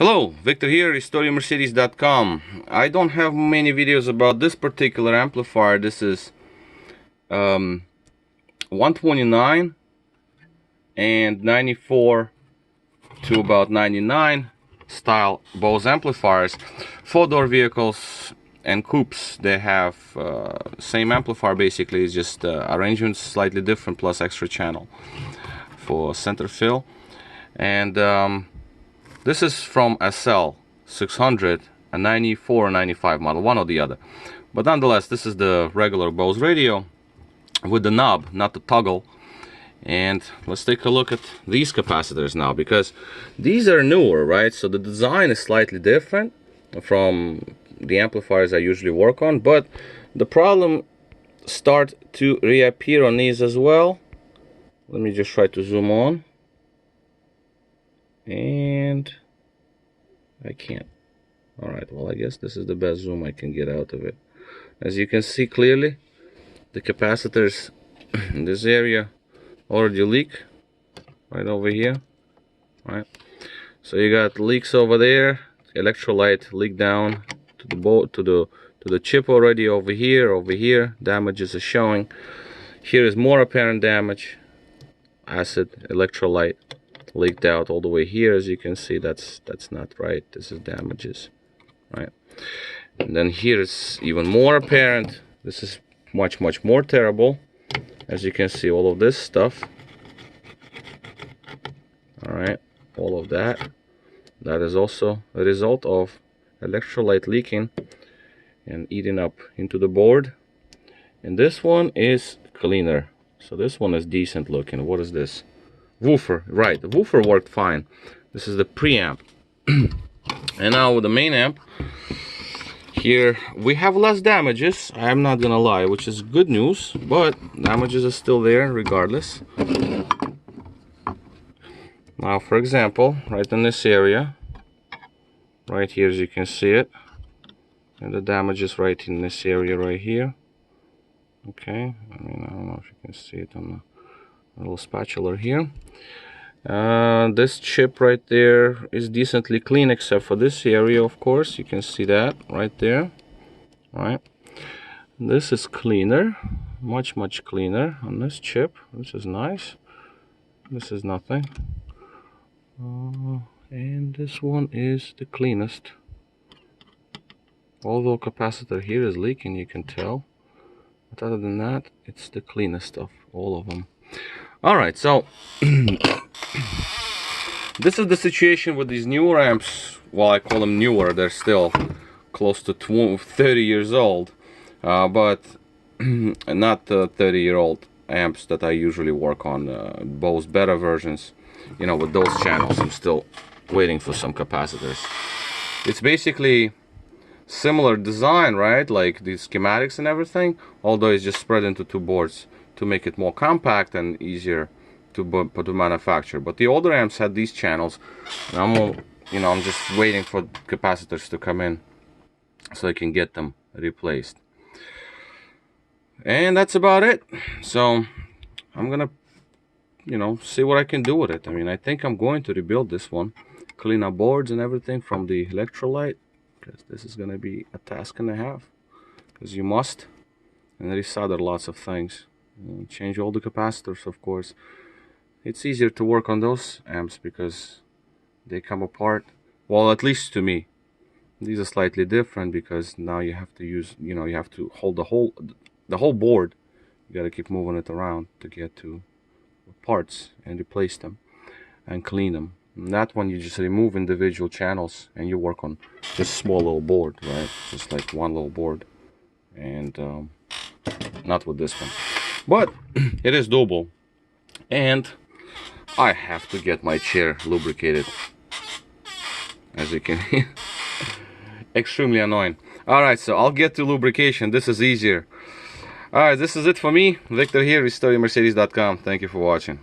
Hello, Victor here, RestoreYourMercedes.com. I don't have many videos about this particular amplifier. This is 129 and 94 to about 99 style Bose amplifiers. 4-door vehicles and coupes, they have same amplifier basically. It's just arrangements slightly different plus extra channel for center fill. And this is from SL600, a 94 or 95 model, one or the other. But nonetheless, this is the regular Bose radio with the knob, not the toggle. And let's take a look at these capacitors now, because these are newer, right? So the design is slightly different from the amplifiers I usually work on, but the problem start to reappear on these as well. Let me just try to zoom on. And I can't. Alright, well, I guess this is the best zoom I can get out of it. As you can see clearly, the capacitors in this area already leak right over here. Right, so you got leaks over there, electrolyte leak down to the board, to the chip already over here. Damages are showing. Here is more apparent damage. Acid electrolyte leaked out all the way here. As you can see, that's not right. This is damages, right? And then here is even more apparent. This is much more terrible. As you can see, all of this stuff, all right, all of that is also a result of electrolyte leaking and eating up into the board. And this one is cleaner, so this one is decent looking. What is this? Woofer, right? The woofer worked fine. This is the preamp. And now with the main amp, here we have less damages, I'm not gonna lie, which is good news, but damages are still there regardless. Now, for example, right in this area, right here, as you can see it, and the damage is right in this area right here. Okay, I mean, I don't know if you can see it on the little spatula here. This chip right there is decently clean, except for this area, of course. You can see that right there. Right, this is cleaner, much cleaner on this chip, which is nice. This is nothing. And this one is the cleanest, although capacitor here is leaking, you can tell, but other than that, it's the cleanest of all of them. Alright, so this is the situation with these newer amps. Well, I call them newer, they're still close to 30 years old, but not 30-year-old amps that I usually work on, Bose beta versions, you know, with those channels. I'm still waiting for some capacitors. It's basically similar design, right? Like the schematics and everything, although it's just spread into two boards to make it more compact and easier to manufacture. But the older amps had these channels, and I'm just waiting for capacitors to come in so I can get them replaced. And that's about it. So I'm gonna, see what I can do with it. I mean, I think I'm going to rebuild this one, clean up boards and everything from the electrolyte, because this is gonna be a task and a half, because you must, and resolder lots of things. Change all the capacitors, of course. It's easier to work on those amps because they come apart, well, at least to me. These are slightly different because now you have to use, you have to hold the whole board. You got to keep moving it around to get to parts and replace them and clean them. And that one, you just remove individual channels and you work on just small little board, right? Just like one little board, and not with this one. But it is doable, and I have to get my chair lubricated, as you can hear. Extremely annoying. Alright, so I'll get to lubrication. This is easier. Alright, this is it for me. Victor here, RestoreYourMercedes.com. Thank you for watching.